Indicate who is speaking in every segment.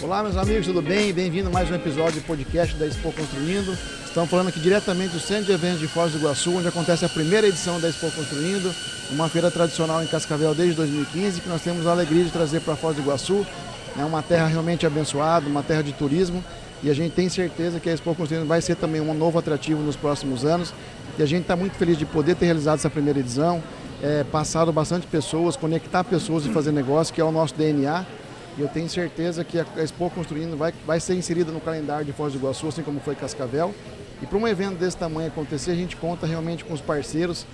Speaker 1: Olá, meus amigos, tudo bem? Bem-vindo a mais um episódio do podcast da Expo Construindo. Estamos falando aqui diretamente do Centro de Eventos de Foz do Iguaçu, onde acontece a primeira edição da Expo Construindo, uma feira tradicional em Cascavel desde 2015, que nós temos a alegria de trazer para Foz do Iguaçu. É uma terra realmente abençoada, uma terra de turismo, e a gente tem certeza que a Expo Construindo vai ser também um novo atrativo nos próximos anos. E a gente está muito feliz de poder ter realizado essa primeira edição, passado bastante pessoas, conectar pessoas e fazer negócio, que é o nosso DNA. E eu tenho certeza que a Expo Construindo vai ser inserida no calendário de Foz do Iguaçu, assim como foi Cascavel. E para um evento desse tamanho acontecer, a gente conta realmente com os parceiros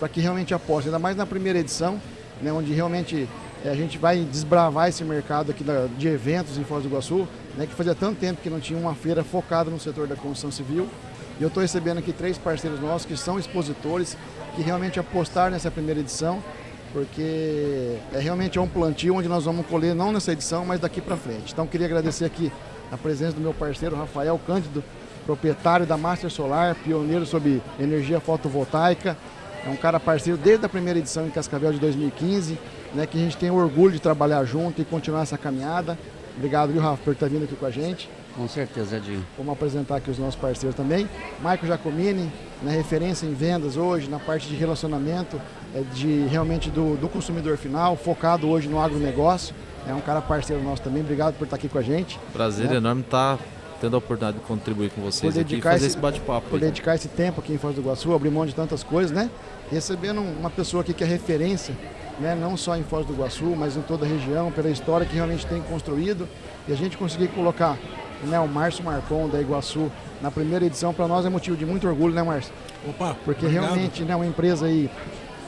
Speaker 1: para que realmente apostem, ainda mais na primeira edição, né, onde realmente a gente vai desbravar esse mercado aqui de eventos em Foz do Iguaçu, né, que fazia tanto tempo que não tinha uma feira focada no setor da construção civil. E eu estou recebendo aqui 3 parceiros nossos que são expositores, que realmente apostaram nessa primeira edição, porque realmente é um plantio onde nós vamos colher não nessa edição, mas daqui para frente. Então queria agradecer aqui a presença do meu parceiro Rafael Cândido, proprietário da Master Solar, pioneiro sobre energia fotovoltaica. É um cara parceiro desde a primeira edição em Cascavel de 2015, né, que a gente tem orgulho de trabalhar junto e continuar essa caminhada. Obrigado, viu, Rafa, por estar vindo aqui com a gente.
Speaker 2: Com certeza, Edinho.
Speaker 1: Vamos apresentar aqui os nossos parceiros também. Maico Giacomini, né, referência em vendas hoje, na parte de relacionamento, realmente do consumidor final, focado hoje no agronegócio. É um cara parceiro nosso também. Obrigado por estar aqui com a gente.
Speaker 3: Prazer enorme estar tendo a oportunidade de contribuir com vocês aqui e fazer esse bate-papo.
Speaker 1: Por dedicar esse tempo aqui em Foz do Iguaçu, abrir mão de tantas coisas, né? Recebendo uma pessoa aqui que é referência, né, não só em Foz do Iguaçu, mas em toda a região, pela história que realmente tem construído. E a gente conseguir colocar, né, o Márcio Marcon da Iguaçu na primeira edição, para nós é motivo de muito orgulho, né, Márcio?
Speaker 4: Opa,
Speaker 1: porque
Speaker 4: obrigado.
Speaker 1: Realmente, né, uma empresa aí,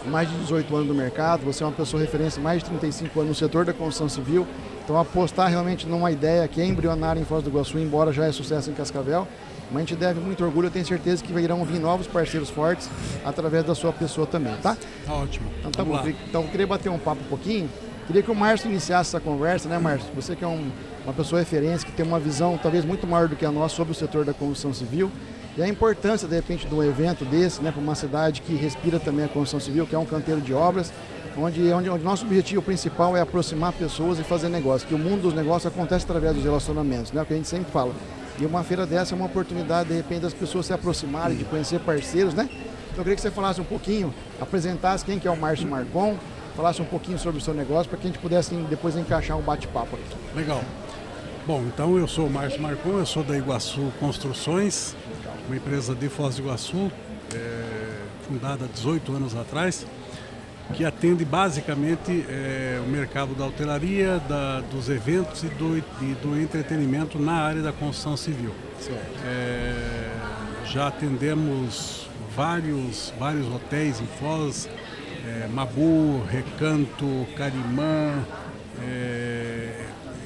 Speaker 1: mais de 18 anos no mercado, você é uma pessoa referência, mais de 35 anos no setor da construção civil. Então apostar realmente numa ideia que é embrionária em Foz do Iguaçu, embora já é sucesso em Cascavel, mas a gente deve muito orgulho, eu tenho certeza que irão vir novos parceiros fortes através da sua pessoa também, tá?
Speaker 4: Tá ótimo.
Speaker 1: Então tá bom. Então eu queria bater um papo um pouquinho. Queria que o Márcio iniciasse essa conversa, né, Márcio? Você que é uma pessoa referência, que tem uma visão talvez muito maior do que a nossa sobre o setor da construção civil e a importância, de repente, de um evento desse, né, para uma cidade que respira também a construção civil, que é um canteiro de obras, onde nosso objetivo principal é aproximar pessoas e fazer negócio, que o mundo dos negócios acontece através dos relacionamentos, né, o que a gente sempre fala. E uma feira dessa é uma oportunidade, de repente, das pessoas se aproximarem, de conhecer parceiros, né? Então eu queria que você falasse um pouquinho, apresentasse quem que é o Márcio Marcon, falasse um pouquinho sobre o seu negócio, para que a gente pudesse depois encaixar um bate-papo aqui.
Speaker 4: Legal. Bom, então eu sou o Márcio Marcon, eu sou da Iguaçu Construções, uma empresa de Foz do Iguaçu, fundada há 18 anos atrás, que atende basicamente o mercado da hotelaria, dos eventos e do entretenimento na área da construção civil. Já atendemos vários hotéis em Foz, Mabu, Recanto, Carimã,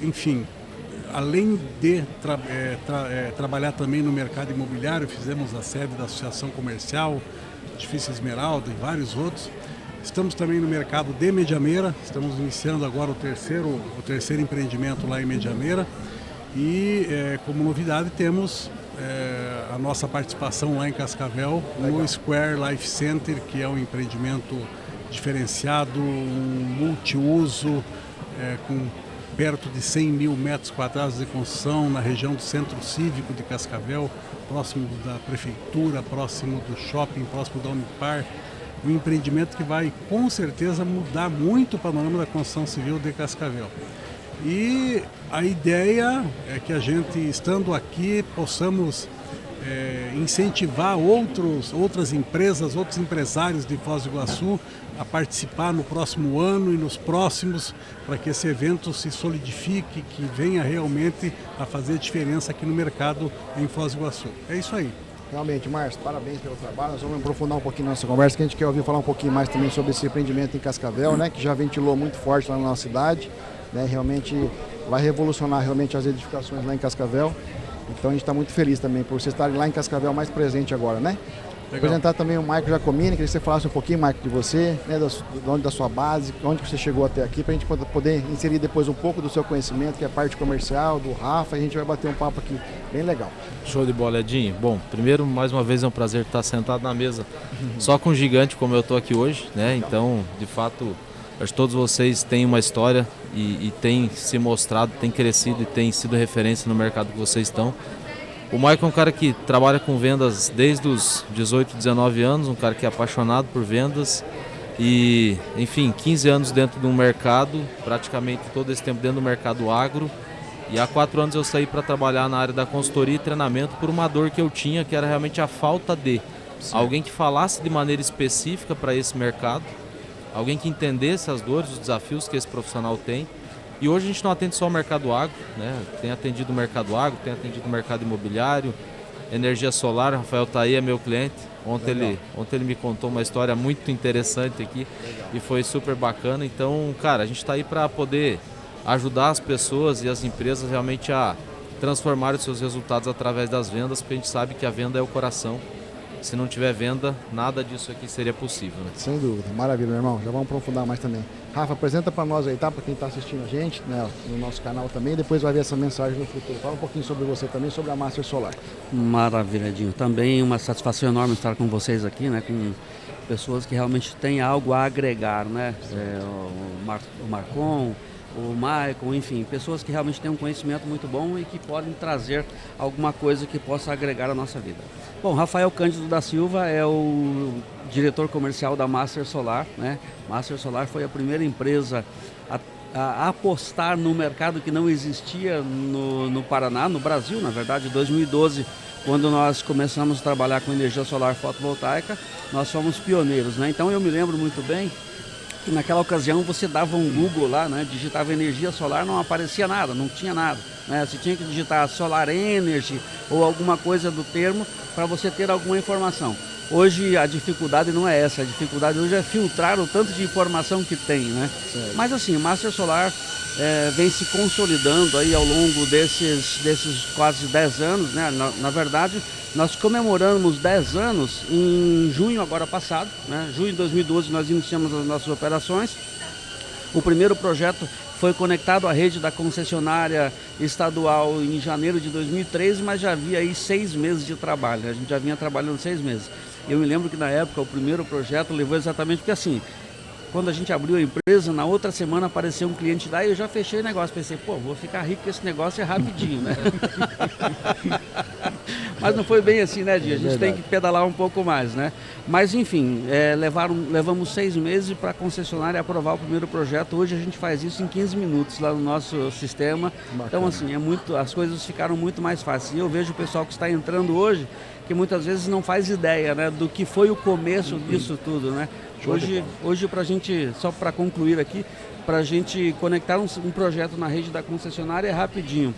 Speaker 4: enfim. Além de trabalhar também no mercado imobiliário, fizemos a sede da Associação Comercial, Edifício Esmeralda e vários outros. Estamos também no mercado de Medianeira, estamos iniciando agora o terceiro empreendimento lá em Medianeira. E como novidade temos a nossa participação lá em Cascavel, no Square Life Center, que é um empreendimento diferenciado, um multiuso, com perto de 100 mil metros quadrados de construção na região do Centro Cívico de Cascavel, próximo da Prefeitura, próximo do shopping, próximo da Unipar. Um empreendimento que vai, com certeza, mudar muito o panorama da construção civil de Cascavel. E a ideia é que a gente, estando aqui, possamos incentivar outras empresas, outros empresários de Foz do Iguaçu a participar no próximo ano e nos próximos, para que esse evento se solidifique, que venha realmente a fazer diferença aqui no mercado em Foz do Iguaçu. É isso aí.
Speaker 1: Realmente, Márcio, parabéns pelo trabalho. Nós vamos aprofundar um pouquinho nossa conversa, que a gente quer ouvir falar um pouquinho mais também sobre esse empreendimento em Cascavel, né, que já ventilou muito forte lá na nossa cidade, né, realmente vai revolucionar realmente as edificações lá em Cascavel. Então a gente está muito feliz também por vocês estarem lá em Cascavel mais presente agora, né? Legal. Apresentar também o Maico Giacomini, queria que você falasse um pouquinho, Maico, de você, né, da sua base, onde você chegou até aqui, para a gente poder inserir depois um pouco do seu conhecimento, que é a parte comercial, do Rafa, e a gente vai bater um papo aqui bem legal.
Speaker 3: Show de bola, Edinho. Bom, primeiro, mais uma vez é um prazer estar sentado na mesa só com um gigante como eu estou aqui hoje, né? Então, de fato, Acho que todos vocês têm uma história e têm se mostrado, têm crescido e têm sido referência no mercado que vocês estão. O Michael é um cara que trabalha com vendas desde os 18, 19 anos, um cara que é apaixonado por vendas e, enfim, 15 anos dentro de um mercado, praticamente todo esse tempo dentro do mercado agro. E há 4 anos eu saí para trabalhar na área da consultoria e treinamento por uma dor que eu tinha, que era realmente a falta de alguém que falasse de maneira específica para esse mercado, alguém que entendesse as dores, os desafios que esse profissional tem. E hoje a gente não atende só o mercado agro, né? Tem atendido o mercado agro, tem atendido o mercado imobiliário, energia solar. O Rafael tá aí, é meu cliente. Ontem ele me contou uma história muito interessante aqui. E foi super bacana. Então, cara, a gente está aí para poder ajudar as pessoas e as empresas realmente a transformar os seus resultados através das vendas, porque a gente sabe que a venda é o coração. Se não tiver venda, nada disso aqui seria possível, né?
Speaker 1: Sem dúvida. Maravilha, meu irmão. Já vamos aprofundar mais também. Rafa, apresenta para nós aí, tá? Para quem está assistindo a gente, né, no nosso canal também, e depois vai ver essa mensagem no futuro. Fala um pouquinho sobre você também, sobre a Master Solar.
Speaker 2: Maravilha, Edinho. Também uma satisfação enorme estar com vocês aqui, né? Com pessoas que realmente têm algo a agregar, né? O Marcon, o Michael, enfim, pessoas que realmente têm um conhecimento muito bom e que podem trazer alguma coisa que possa agregar a nossa vida. Bom, Rafael Cândido da Silva é o diretor comercial da Master Solar, né? Master Solar foi a primeira empresa a apostar no mercado que não existia no Paraná, no Brasil, na verdade, em 2012, quando nós começamos a trabalhar com energia solar fotovoltaica, nós fomos pioneiros, né? Então eu me lembro muito bem que naquela ocasião você dava um Google lá, né, digitava energia solar, não aparecia nada, não tinha nada, né? Você tinha que digitar Solar Energy ou alguma coisa do termo para você ter alguma informação. Hoje a dificuldade não é essa, a dificuldade hoje é filtrar o tanto de informação que tem, né? Mas assim, o Master Solar vem se consolidando aí ao longo desses quase 10 anos, né? Na verdade, nós comemoramos 10 anos em junho agora passado, né? Junho de 2012 nós iniciamos as nossas operações. O primeiro projeto foi conectado à rede da concessionária estadual em janeiro de 2013, mas já havia aí 6 meses de trabalho, né? A gente já vinha trabalhando 6 meses. Eu me lembro que na época o primeiro projeto levou exatamente porque assim, quando a gente abriu a empresa, na outra semana apareceu um cliente lá e eu já fechei o negócio. Pensei, pô, vou ficar rico com esse negócio é rapidinho, né? Mas não foi bem assim, né, Dia? A gente tem que pedalar um pouco mais, né? Mas enfim, levamos 6 meses para a concessionária aprovar o primeiro projeto. Hoje a gente faz isso em 15 minutos lá no nosso sistema. Bacana. Então assim, as coisas ficaram muito mais fáceis. E eu vejo o pessoal que está entrando hoje, que muitas vezes não faz ideia, né, do que foi o começo disso tudo, né? Hoje para a gente, só para concluir aqui, para a gente conectar um projeto na rede da concessionária é rapidinho.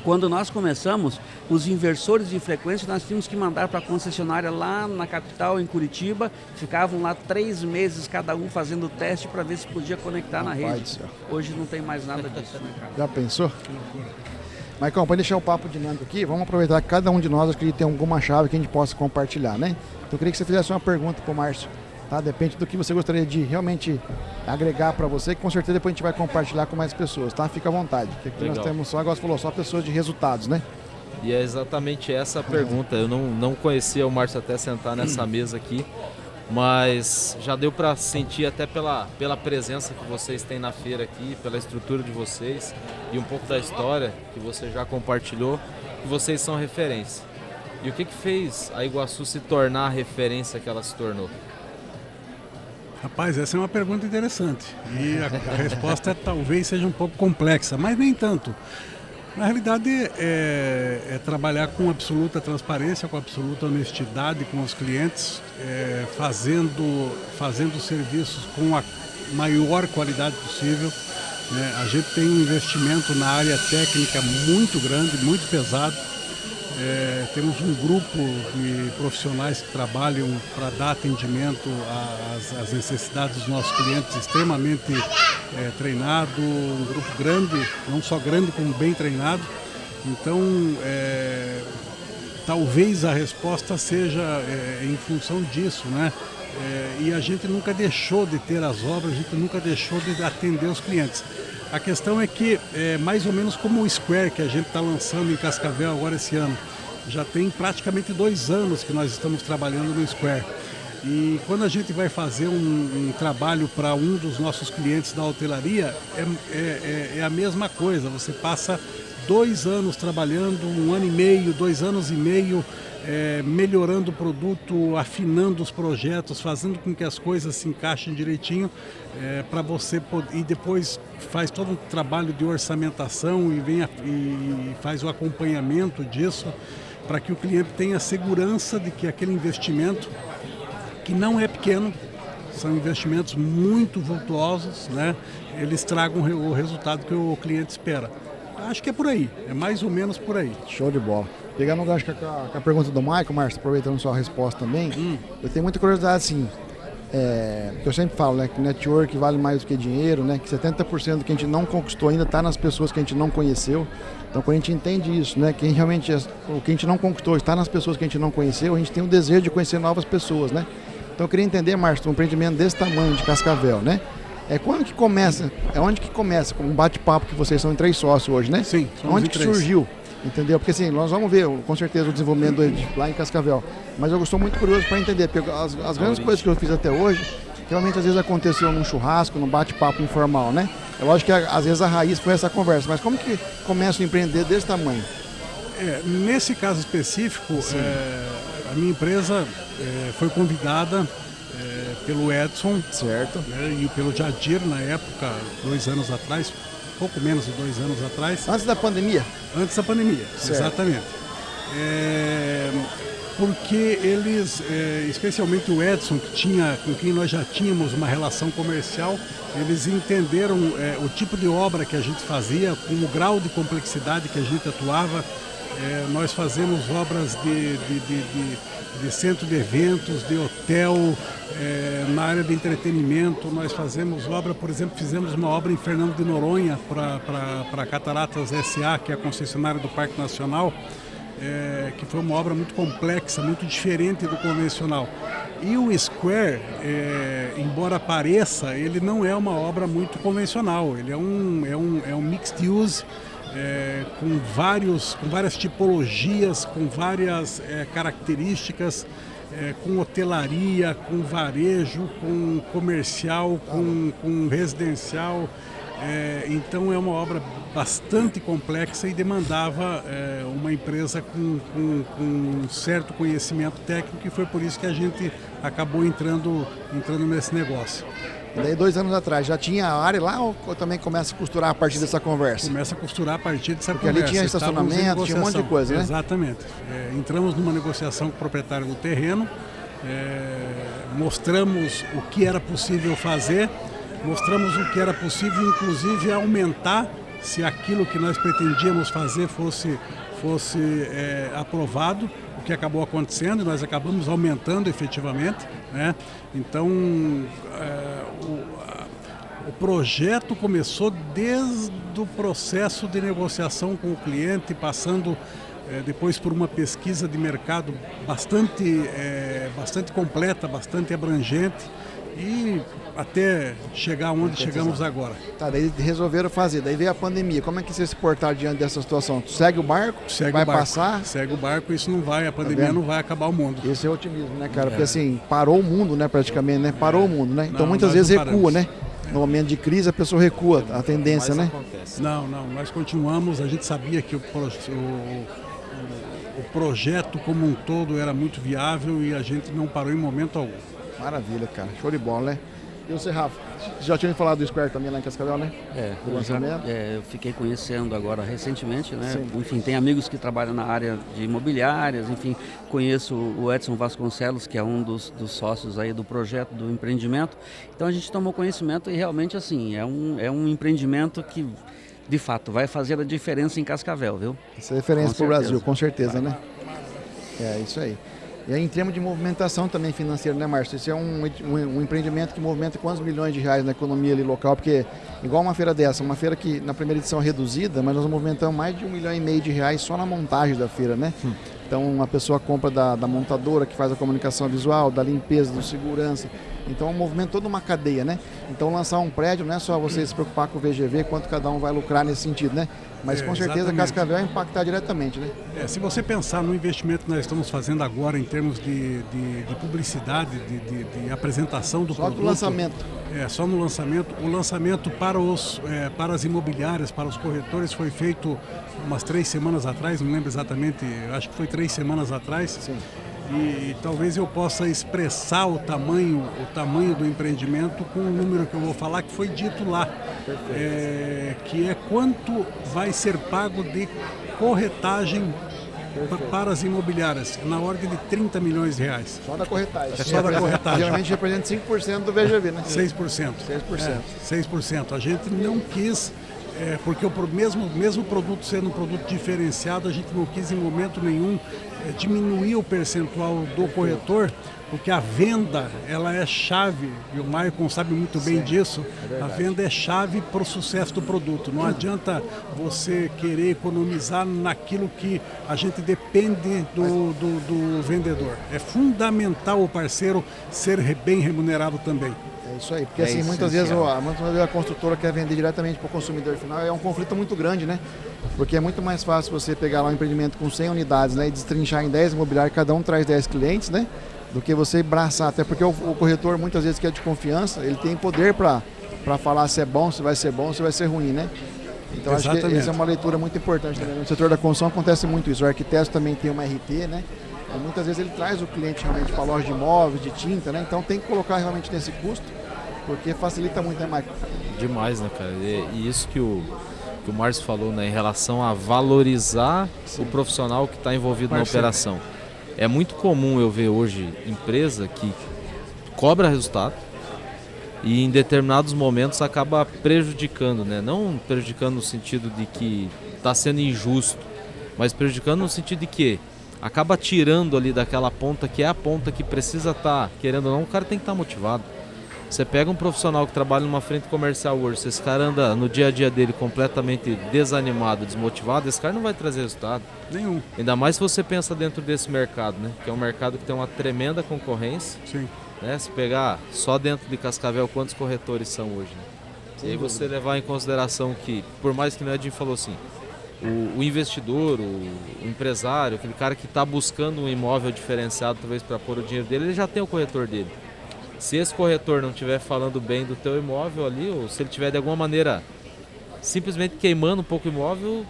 Speaker 2: Quando nós começamos, os inversores de frequência nós tínhamos que mandar para a concessionária lá na capital, em Curitiba, ficavam lá 3 meses cada um fazendo o teste para ver se podia conectar na rede. Hoje não tem mais nada disso, né, cara?
Speaker 1: Já pensou? Maicon, para deixar o papo dinâmico aqui, vamos aproveitar que cada um de nós acho que tem alguma chave que a gente possa compartilhar, né? Então eu queria que você fizesse uma pergunta para o Márcio, tá? Depende do que você gostaria de realmente agregar para você, que com certeza depois a gente vai compartilhar com mais pessoas, tá? Fica à vontade, porque aqui nós temos só, agora você falou, só pessoas de resultados, né?
Speaker 3: E é exatamente essa a pergunta. Eu não conhecia o Márcio até sentar nessa mesa aqui, mas já deu para sentir até pela presença que vocês têm na feira aqui, pela estrutura de vocês e um pouco da história que você já compartilhou, que vocês são referência. E o que fez a Iguaçu se tornar a referência que ela se tornou?
Speaker 4: Rapaz, essa é uma pergunta interessante e a resposta talvez seja um pouco complexa, mas nem tanto. Na realidade é trabalhar com absoluta transparência, com absoluta honestidade com os clientes, fazendo serviços com a maior qualidade possível, né? A gente tem um investimento na área técnica muito grande, muito pesado. Temos um grupo de profissionais que trabalham para dar atendimento às necessidades dos nossos clientes, extremamente treinado, um grupo grande, não só grande, como bem treinado. Então, talvez a resposta seja em função disso, né? E a gente nunca deixou de ter as obras, a gente nunca deixou de atender os clientes. A questão é que, mais ou menos como o Square, que a gente está lançando em Cascavel agora esse ano, já tem praticamente 2 anos que nós estamos trabalhando no Square. E quando a gente vai fazer um trabalho para um dos nossos clientes da hotelaria, é a mesma coisa. Você passa 2 anos trabalhando, 1 ano e meio, 2 anos e meio, melhorando o produto, afinando os projetos, fazendo com que as coisas se encaixem direitinho, para você poder, e depois faz todo um trabalho de orçamentação e faz o acompanhamento disso, para que o cliente tenha segurança de que aquele investimento, que não é pequeno, são investimentos muito vultuosos, né? Eles tragam o resultado que o cliente espera. Acho que é por aí, é mais ou menos por aí.
Speaker 1: Show de bola. Pegando um gancho com a pergunta do Michael, Márcio, aproveitando sua resposta também, eu tenho muita curiosidade, assim, que eu sempre falo, né, que network vale mais do que dinheiro, né, que 70% do que a gente não conquistou ainda está nas pessoas que a gente não conheceu. Então, quando a gente entende isso, né, que realmente o que a gente não conquistou está nas pessoas que a gente não conheceu, a gente tem o desejo de conhecer novas pessoas, né? Então, eu queria entender, Márcio, um empreendimento desse tamanho de Cascavel, né? Quando que começa? Onde que começa? Com um bate-papo que vocês são em 3 sócios hoje, né?
Speaker 4: Sim, somos
Speaker 1: onde
Speaker 4: em
Speaker 1: que
Speaker 4: 3.
Speaker 1: surgiu? Entendeu? Porque assim, nós vamos ver com certeza o desenvolvimento lá em Cascavel. Mas eu estou muito curioso para entender, porque as grandes coisas que eu fiz até hoje, realmente às vezes aconteceu num churrasco, num bate-papo informal, né? É lógico que às vezes a raiz foi essa conversa, mas como que começa a empreender desse tamanho?
Speaker 4: Nesse caso específico, a minha empresa foi convidada pelo Edson,
Speaker 1: certo,
Speaker 4: né, e pelo Jadir na época, 2 anos atrás, pouco menos de 2 anos atrás.
Speaker 1: Antes da pandemia?
Speaker 4: Antes da pandemia, certo. Exatamente. Porque eles, especialmente o Edson, com quem nós já tínhamos uma relação comercial, eles entenderam o tipo de obra que a gente fazia, com o grau de complexidade que a gente atuava. Nós fazemos obras de centro de eventos, de hotel, na área de entretenimento. Nós fazemos obra, por exemplo, fizemos uma obra em Fernando de Noronha para a Cataratas S.A., que é a concessionária do Parque Nacional, que foi uma obra muito complexa, muito diferente do convencional. E o Square, embora pareça, ele não é uma obra muito convencional, ele é um mixed use, com várias tipologias, com várias características, com hotelaria, com varejo, com comercial, com residencial. Então é uma obra bastante complexa e demandava uma empresa com um certo conhecimento técnico, e foi por isso que a gente acabou entrando nesse negócio.
Speaker 1: E daí 2 anos atrás, já tinha a área lá ou também começa a costurar a partir dessa conversa?
Speaker 4: Começa a costurar a partir dessa
Speaker 1: Porque
Speaker 4: conversa.
Speaker 1: Ali tinha estacionamento, tinha um monte de coisa, né?
Speaker 4: Exatamente. Entramos numa negociação com o proprietário do terreno, mostramos o que era possível fazer, mostramos o que era possível, inclusive aumentar, se aquilo que nós pretendíamos fazer fosse aprovado, o que acabou acontecendo, nós acabamos aumentando efetivamente, né? Então, o projeto começou desde o processo de negociação com o cliente, passando depois por uma pesquisa de mercado bastante completa, bastante abrangente, e até chegar onde chegamos agora.
Speaker 1: Tá, daí resolveram fazer, daí veio a pandemia. Como é que vocês se portaram diante dessa situação? Segue o barco? Vai passar?
Speaker 4: Segue o barco, isso não vai, a pandemia não vai acabar o mundo.
Speaker 1: Esse é o otimismo, né, cara? Porque assim, parou o mundo, né, praticamente, né? Parou o mundo, né? Então muitas vezes recua, né? No momento de crise a pessoa recua, a tendência, né?
Speaker 4: Não, nós continuamos, a gente sabia que o projeto como um todo era muito viável e a gente não parou em momento algum.
Speaker 1: Maravilha, cara. Show de bola, né? E você, Rafa, já tinha falado do Square também lá em Cascavel, né?
Speaker 2: Eu fiquei conhecendo agora recentemente, né?
Speaker 1: Sim.
Speaker 2: Enfim, tem amigos que trabalham na área de imobiliárias, enfim, conheço o Edson Vasconcelos, que é um dos sócios aí do projeto, do empreendimento. Então a gente tomou conhecimento e realmente, assim, é um empreendimento que, de fato, vai fazer a diferença em Cascavel, viu?
Speaker 1: Isso é referência para o Brasil, com certeza, né? É isso aí. E aí, em termos de movimentação também financeira, né, Márcio? Isso é um empreendimento que movimenta quantos milhões de reais na economia ali local, porque igual uma feira dessa, uma feira que na primeira edição é reduzida, mas nós movimentamos mais de R$1,5 milhão só na montagem da feira, né? Então uma pessoa compra da montadora que faz a comunicação visual, da limpeza, do segurança. Então é um movimento, toda uma cadeia, né? Então lançar um prédio não é só você se preocupar com o VGV, quanto cada um vai lucrar nesse sentido, né? Mas com certeza
Speaker 4: exatamente.
Speaker 1: Cascavel vai impactar diretamente, né?
Speaker 4: Se você pensar no investimento que nós estamos fazendo agora em termos de publicidade, de apresentação do produto...
Speaker 1: Só do lançamento.
Speaker 4: Só no lançamento. O lançamento para as imobiliárias, para os corretores, foi feito umas 3 semanas atrás, não lembro exatamente, acho que foi 3 semanas atrás.
Speaker 1: Sim.
Speaker 4: E talvez eu possa expressar o tamanho do empreendimento com um número que eu vou falar que foi dito lá, que é quanto vai ser pago de corretagem para as imobiliárias, na ordem de R$30 milhões.
Speaker 1: Só da corretagem.
Speaker 4: Só da corretagem.
Speaker 1: Geralmente representa 5% do VGV, né?
Speaker 4: 6%. 6%. A gente não quis, porque o mesmo produto sendo um produto diferenciado, a gente não quis em momento nenhum diminuir o percentual do corretor, porque a venda, ela é chave, e o Maicon sabe muito bem disso, a venda é chave para o sucesso do produto. Não adianta você querer economizar naquilo que a gente depende do vendedor. É fundamental o parceiro ser bem remunerado também.
Speaker 1: É isso aí, porque assim, muitas vezes a construtora quer vender diretamente para o consumidor final, é um conflito muito grande, né? Porque é muito mais fácil você pegar lá um empreendimento com 100 unidades, né, e destrinchar em 10 imobiliários, cada um traz 10 clientes, né? Do que você braçar, até porque o corretor muitas vezes que é de confiança, ele tem poder para falar se é bom, se vai ser bom, se vai ser ruim, né? Então acho que essa é uma leitura muito importante também. No setor da construção acontece muito isso, o arquiteto também tem uma RT, né? E muitas vezes ele traz o cliente realmente para a loja de imóveis, de tinta, né? Então tem que colocar realmente nesse custo, porque facilita muito, né, Michael?
Speaker 3: Demais, né, cara? E isso que o Márcio falou, né, em relação a valorizar o profissional que está envolvido na operação. É muito comum eu ver hoje empresa que cobra resultado e em determinados momentos acaba prejudicando, né? Não prejudicando no sentido de que está sendo injusto, mas prejudicando no sentido de que acaba tirando ali daquela ponta que é a ponta que precisa estar, querendo ou não, o cara tem que estar motivado. Você pega um profissional que trabalha numa frente comercial hoje, se esse cara anda no dia a dia dele completamente desanimado, desmotivado, esse cara não vai trazer resultado
Speaker 4: nenhum.
Speaker 3: Ainda mais se você pensa dentro desse mercado, né? Que é um mercado que tem uma tremenda concorrência.
Speaker 4: Sim.
Speaker 3: Né? Se pegar só dentro de Cascavel, quantos corretores são hoje, né? E aí você levar em consideração que, por mais que o Edinho falou assim, o investidor, o empresário, aquele cara que está buscando um imóvel diferenciado talvez para pôr o dinheiro dele, ele já tem o corretor dele. Se esse corretor não estiver falando bem do teu imóvel ali, ou se ele estiver de alguma maneira simplesmente queimando um pouco o imóvel,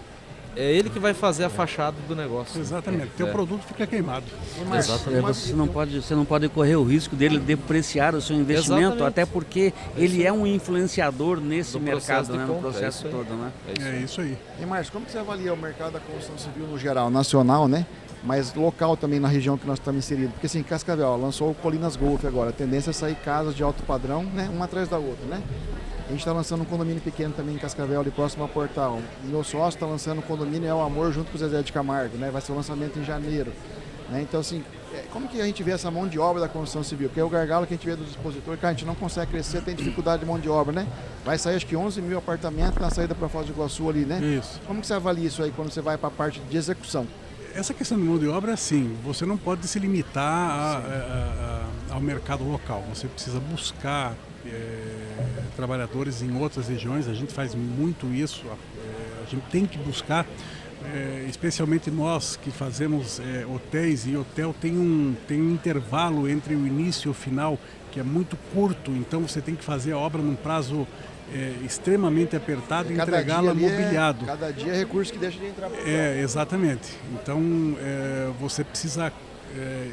Speaker 3: é ele que vai fazer a fachada do negócio.
Speaker 4: Exatamente, teu produto fica queimado.
Speaker 2: Mas você não pode correr o risco dele depreciar o seu investimento,
Speaker 3: Exatamente.
Speaker 2: até porque ele é um influenciador nesse mercado, né, no
Speaker 3: compra,
Speaker 2: processo todo, né?
Speaker 4: É isso aí.
Speaker 1: E Márcio, como que você avalia o mercado da construção civil no geral, nacional, né? Mas local também na região que nós estamos inseridos? Porque assim, Cascavel lançou o Colinas Golf agora, a tendência é sair casas de alto padrão, né? Uma atrás da outra, né? A gente está lançando um condomínio pequeno também em Cascavel, ali próximo ao Portal. O meu sócio está lançando um condomínio É o Amor junto com o Zezé de Camargo, né? Vai ser o lançamento em janeiro. Né? Então, assim, como que a gente vê essa mão de obra da construção civil? Porque é o gargalo que a gente vê dos expositores, cara, a gente não consegue crescer, tem dificuldade de mão de obra, né? Vai sair acho que 11 mil apartamentos na saída para Foz do Iguaçu ali, né?
Speaker 4: Isso.
Speaker 1: Como que você avalia isso aí quando você vai para a parte de execução?
Speaker 4: Essa questão de mão de obra é assim, você não pode se limitar ao mercado local, você precisa buscar trabalhadores em outras regiões, a gente faz muito isso, a gente tem que buscar, especialmente nós que fazemos hotéis, e hotel tem um intervalo entre o início e o final que é muito curto, então você tem que fazer a obra num prazo extremamente apertado e entregá-la mobiliado.
Speaker 1: Cada dia é recurso que deixa de entrar.
Speaker 4: Exatamente. Então você precisa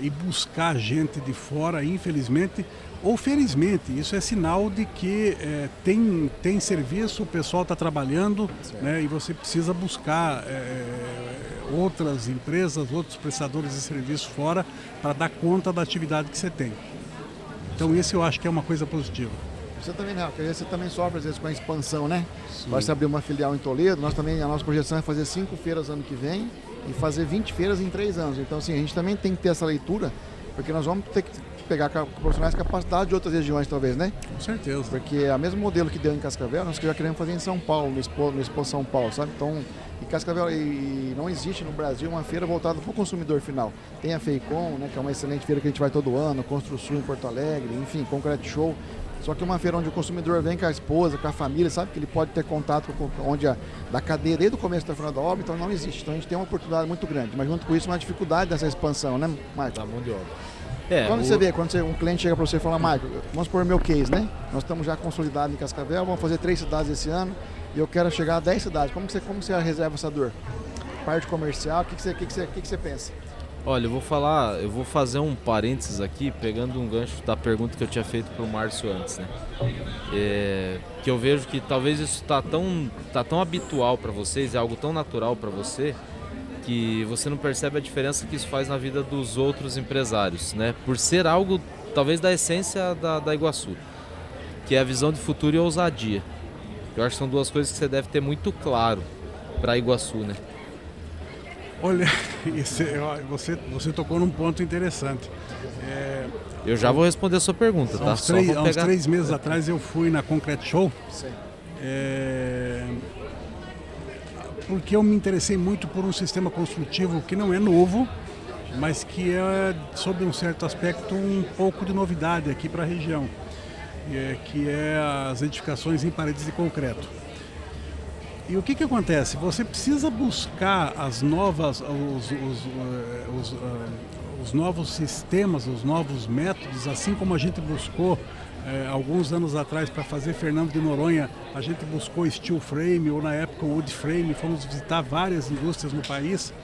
Speaker 4: ir buscar gente de fora, infelizmente ou felizmente. Isso é sinal de que tem serviço, o pessoal está trabalhando, né, e você precisa buscar outras empresas, outros prestadores de serviço fora para dar conta da atividade que você tem. Então isso eu acho que é uma coisa positiva.
Speaker 1: Você também, né? Porque você também sofre às vezes com a expansão, né? Vai se abrir uma filial em Toledo, a nossa projeção é fazer 5 feiras ano que vem e fazer 20 feiras em 3 anos. Então, assim, a gente também tem que ter essa leitura, porque nós vamos ter que pegar profissionais capacitados de outras regiões, talvez, né?
Speaker 4: Com certeza.
Speaker 1: Porque é o mesmo modelo que deu em Cascavel, nós já queremos fazer em São Paulo, no Expo São Paulo, sabe? Então, em Cascavel, e não existe no Brasil uma feira voltada para o consumidor final. Tem a FEICOM, né, que é uma excelente feira que a gente vai todo ano, Construsul em Porto Alegre, enfim, Concrete Show. Só que uma feira onde o consumidor vem com a esposa, com a família, sabe? Que ele pode ter contato com da cadeia desde o começo até o final da obra, então não existe. Então a gente tem uma oportunidade muito grande. Mas junto com isso, uma dificuldade dessa expansão, né, Marco?
Speaker 3: Da mão de obra.
Speaker 1: Quando um cliente chega para você e fala, Marco, vamos por meu case, né? Nós estamos já consolidados em Cascavel, vamos fazer 3 cidades esse ano e eu quero chegar a 10 cidades. Como você reserva essa dor? Parte comercial, o que você pensa?
Speaker 3: Olha, eu vou fazer um parênteses aqui, pegando um gancho da pergunta que eu tinha feito para o Márcio antes, né? Que eu vejo que talvez isso tá tão habitual para vocês, é algo tão natural para você, que você não percebe a diferença que isso faz na vida dos outros empresários, né? Por ser algo, talvez, da essência da Iguaçu, que é a visão de futuro e ousadia. Eu acho que são 2 coisas que você deve ter muito claro para a Iguaçu, né?
Speaker 4: Olha, você tocou num ponto interessante.
Speaker 3: Eu já vou responder a sua pergunta, tá?
Speaker 4: Há uns 3 meses atrás eu fui na Concrete Show.
Speaker 1: Sim.
Speaker 4: Porque eu me interessei muito por um sistema construtivo que não é novo, mas que é, sob um certo aspecto, um pouco de novidade aqui para a região, que é as edificações em paredes de concreto. E o que acontece? Você precisa buscar os novos sistemas, os novos métodos, assim como a gente buscou alguns anos atrás para fazer Fernando de Noronha, a gente buscou steel frame ou na época wood frame, fomos visitar várias indústrias no país,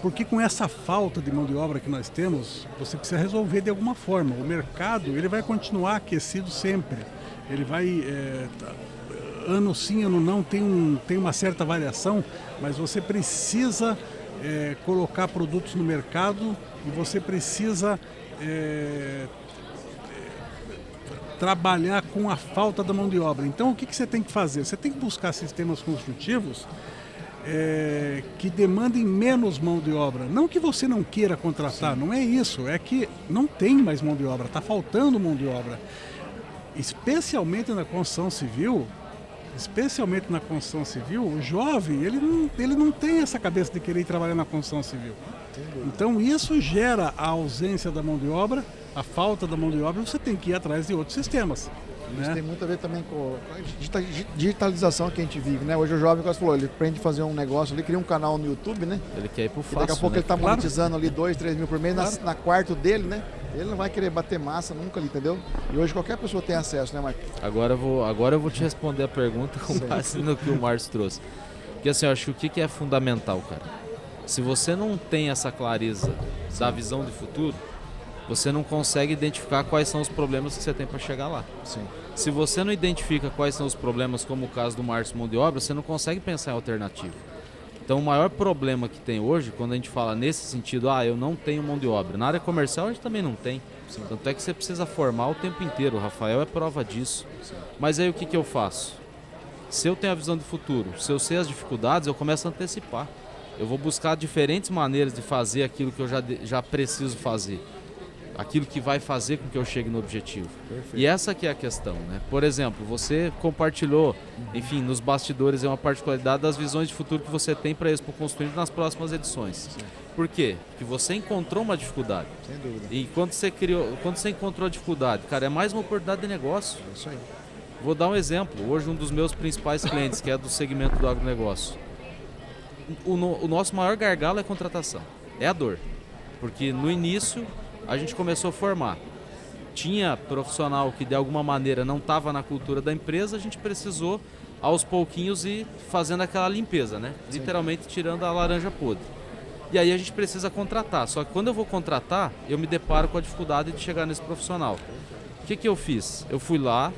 Speaker 4: porque com essa falta de mão de obra que nós temos, você precisa resolver de alguma forma. O mercado ele vai continuar aquecido sempre, ele vai... ano sim, ano não, tem uma certa variação, mas você precisa colocar produtos no mercado e você precisa trabalhar com a falta da mão de obra. Então, o que você tem que fazer? Você tem que buscar sistemas construtivos que demandem menos mão de obra. Não que você não queira contratar, não é isso, é que não tem mais mão de obra, está faltando mão de obra. Especialmente na construção civil, o jovem, ele não tem essa cabeça de querer ir trabalhar na construção civil. Então isso gera a ausência da mão de obra, a falta da mão de obra, e você tem que ir atrás de outros sistemas.
Speaker 1: Isso tem muito a ver também com a digitalização que a gente vive, né? Hoje o jovem, como você falou, ele aprende a fazer um negócio, ele cria um canal no YouTube, né?
Speaker 3: Ele quer ir pro fácil,
Speaker 1: daqui a pouco
Speaker 3: né?
Speaker 1: ele está monetizando ali 2, 3 mil por mês na quarto dele, né? Ele não vai querer bater massa nunca ali, entendeu? E hoje qualquer pessoa tem acesso, né, Marco?
Speaker 3: Agora eu vou te responder a pergunta com base no que o Márcio trouxe. Porque assim, eu acho que o que é fundamental, cara? Se você não tem essa clareza da visão de futuro, você não consegue identificar quais são os problemas que você tem para chegar lá.
Speaker 1: Sim.
Speaker 3: Se você não identifica quais são os problemas, como o caso do Márcio Mão de Obra, você não consegue pensar em alternativa. Então o maior problema que tem hoje, quando a gente fala nesse sentido, eu não tenho mão de obra. Na área comercial a gente também não tem. Sim. Tanto é que você precisa formar o tempo inteiro. O Rafael é prova disso. Sim. Mas aí o que eu faço? Se eu tenho a visão de futuro, se eu sei as dificuldades, eu começo a antecipar. Eu vou buscar diferentes maneiras de fazer aquilo que eu já preciso fazer. Aquilo que vai fazer com que eu chegue no objetivo. Perfeito. E essa que é a questão, né? Por exemplo, você compartilhou, enfim, nos bastidores, é uma particularidade das visões de futuro que você tem para a Expo Construindo nas próximas edições. Sim. Por quê? Porque você encontrou uma dificuldade.
Speaker 1: Sem dúvida.
Speaker 3: E quando você encontrou a dificuldade, cara, é mais uma oportunidade de negócio.
Speaker 1: É isso aí.
Speaker 3: Vou dar um exemplo. Hoje um dos meus principais clientes, que é do segmento do agronegócio, o nosso maior gargalo é a contratação. É a dor. Porque no início a gente começou a formar. Tinha profissional que de alguma maneira não estava na cultura da empresa, a gente precisou aos pouquinhos ir fazendo aquela limpeza, né? Sim. Literalmente tirando a laranja podre. E aí a gente precisa contratar. Só que quando eu vou contratar, eu me deparo com a dificuldade de chegar nesse profissional. O que eu fiz? Eu fui lá.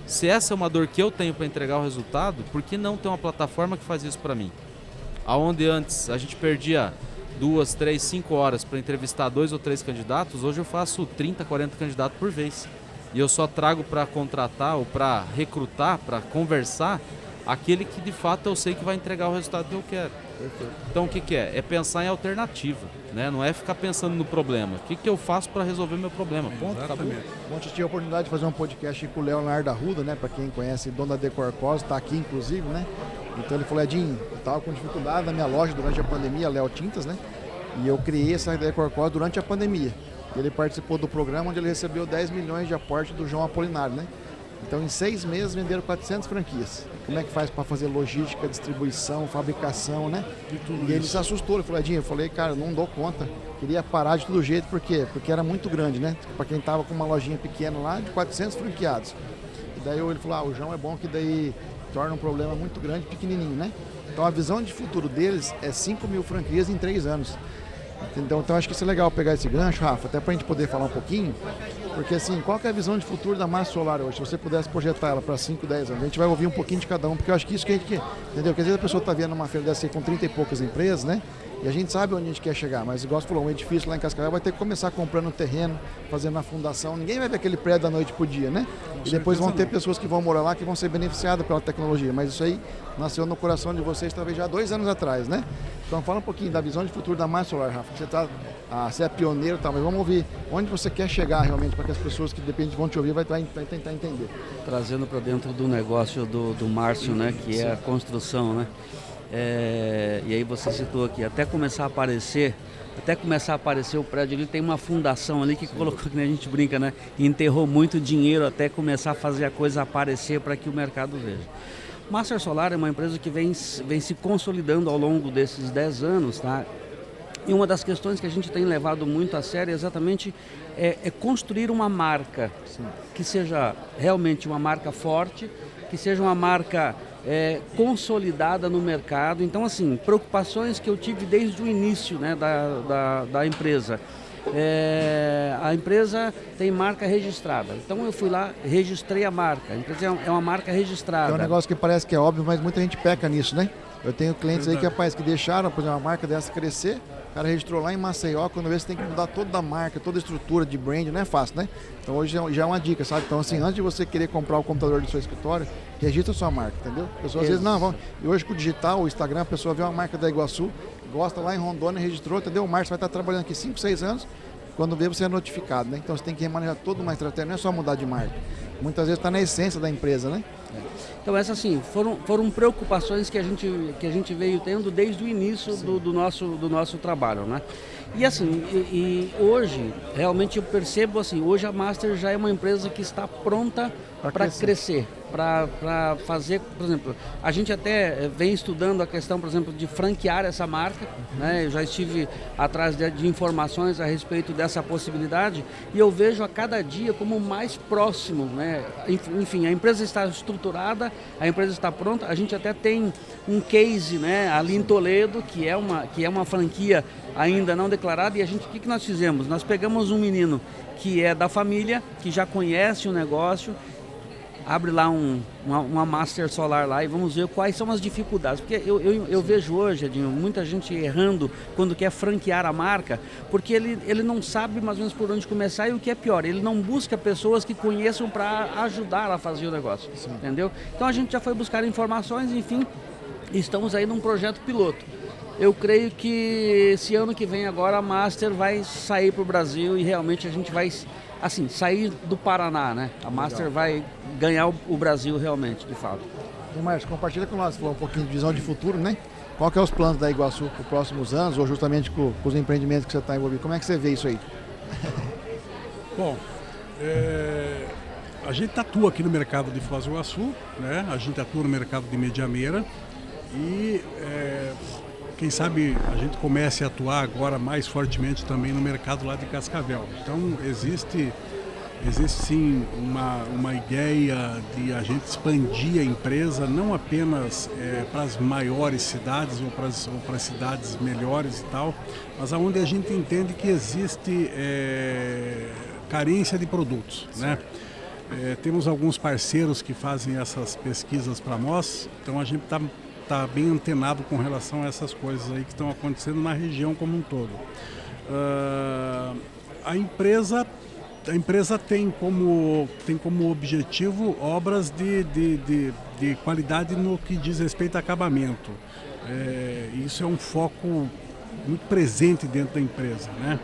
Speaker 3: Se essa é uma dor que eu tenho para entregar o resultado, por que não ter uma plataforma que faz isso para mim? Aonde antes a gente perdia 2, 3, 5 horas para entrevistar 2 ou 3 candidatos, hoje eu faço 30, 40 candidatos por vez. E eu só trago para contratar ou para recrutar, para conversar, aquele que de fato eu sei que vai entregar o resultado que eu quero. Então o que é? É pensar em alternativa, né? Não é ficar pensando no problema. O que eu faço para resolver meu problema? Ponto, acabou.
Speaker 1: Ontem eu tive a oportunidade de fazer um podcast com o Leonardo Arruda, né? Para quem conhece, dono da Decor Cos, está aqui inclusive, né? Então ele falou, Edinho, eu estava com dificuldade na minha loja durante a pandemia, Léo Tintas, né? E eu criei essa Decor Cos durante a pandemia. Ele participou do programa onde ele recebeu 10 milhões de aporte do João Apolinário, né? Então, em 6 meses, venderam 400 franquias. Como é que faz para fazer logística, distribuição, fabricação, né? E ele se assustou. Ele falou, Edinho, eu falei, cara, eu não dou conta. Queria parar de todo jeito. Por quê? Porque era muito grande, né? Para quem estava com uma lojinha pequena lá, de 400 franqueados. E daí ele falou, o João é bom que daí torna um problema muito grande, pequenininho, né? Então, a visão de futuro deles é 5 mil franquias em 3 anos. Então acho que isso é legal pegar esse gancho, Rafa, até para a gente poder falar um pouquinho, porque assim, qual que é a visão de futuro da Master Solar hoje? Se você pudesse projetar ela para 5, 10 anos, a gente vai ouvir um pouquinho de cada um, porque eu acho que isso que a gente quer, entendeu? Porque às vezes a pessoa está vendo uma feira dessa aí com 30 e poucas empresas, né? E a gente sabe onde a gente quer chegar, mas igual você falou, um edifício lá em Cascavel vai ter que começar comprando terreno, fazendo a fundação, ninguém vai ver aquele prédio da noite pro dia, né? E depois vão ter pessoas que vão morar lá que vão ser beneficiadas pela tecnologia, mas isso aí nasceu no coração de vocês talvez já 2 anos atrás, né? Então fala um pouquinho da visão de futuro da Master Solar, Rafa, você é pioneiro e tal, mas vamos ouvir onde você quer chegar realmente para que as pessoas que dependem vão te ouvir vai tentar entender.
Speaker 2: Trazendo para dentro do negócio do Márcio, né, que é a construção, né? E aí você citou aqui, até começar a aparecer o prédio, ele tem uma fundação ali que colocou, que a gente brinca, né? Enterrou muito dinheiro até começar a fazer a coisa aparecer para que o mercado veja. Master Solar é uma empresa que vem se consolidando ao longo desses 10 anos, tá? E uma das questões que a gente tem levado muito a sério é exatamente construir uma marca que seja realmente uma marca forte, que seja uma marca consolidada no mercado. Então, assim, preocupações que eu tive desde o início, né, da empresa. A empresa tem marca registrada, então eu fui lá, registrei a marca. A empresa é uma marca registrada.
Speaker 1: É um negócio que parece que é óbvio, mas muita gente peca nisso, né? Eu tenho clientes aí que deixaram, por exemplo, uma marca dessa crescer, o cara registrou lá em Maceió, quando vê você tem que mudar toda a marca, toda a estrutura de brand, não é fácil, né? Então hoje já é uma dica, sabe? Então assim, antes de você querer comprar o computador do seu escritório, registra a sua marca, entendeu? A pessoa às vezes, e hoje com o digital, o Instagram, a pessoa vê uma marca da Iguaçu, gosta lá em Rondônia, registrou, entendeu? O Márcio vai estar trabalhando aqui 5, 6 anos, quando vê você é notificado, né? Então você tem que remanejar toda uma estratégia, não é só mudar de marca. Muitas vezes está na essência da empresa, né?
Speaker 2: Então essas assim, foram preocupações que a gente veio tendo desde o início do nosso trabalho, né? E assim, e hoje, realmente eu percebo assim, hoje a Master já é uma empresa que está pronta para crescer, para fazer, por exemplo, a gente até vem estudando a questão, por exemplo, de franquear essa marca, né? Eu já estive atrás de informações a respeito dessa possibilidade e eu vejo a cada dia como mais próximo, né? Enfim, a empresa está estruturada, a empresa está pronta, a gente até tem um case, né, ali em Toledo, que é uma franquia ainda não declarada, e o que nós fizemos? Nós pegamos um menino que é da família, que já conhece o negócio, abre lá uma Master Solar lá e vamos ver quais são as dificuldades. Porque eu vejo hoje, Edinho, muita gente errando quando quer franquear a marca, porque ele não sabe mais ou menos por onde começar e o que é pior, ele não busca pessoas que conheçam para ajudar a fazer o negócio, entendeu? Então a gente já foi buscar informações, enfim, estamos aí num projeto piloto. Eu creio que esse ano que vem agora a Master vai sair para o Brasil e realmente a gente vai, assim, sair do Paraná, né? A Master vai ganhar o Brasil realmente, de fato.
Speaker 1: E Márcio, compartilha com nós, falou um pouquinho de visão de futuro, né? Qual que é os planos da Iguaçu para os próximos anos, ou justamente com os empreendimentos que você está envolvido? Como é que você vê isso aí?
Speaker 4: Bom, a gente atua aqui no mercado de Foz do Iguaçu, né? A gente atua no mercado de Medianeira e quem sabe a gente comece a atuar agora mais fortemente também no mercado lá de Cascavel. Então existe sim uma ideia de a gente expandir a empresa não apenas para as maiores cidades ou para as cidades melhores e tal, mas aonde a gente entende que existe carência de produtos, né? Temos alguns parceiros que fazem essas pesquisas para nós, então a gente está bem antenado com relação a essas coisas aí que estão acontecendo na região como um todo. A empresa A empresa tem como objetivo obras de qualidade no que diz respeito a acabamento. Isso é um foco muito presente dentro da empresa, né?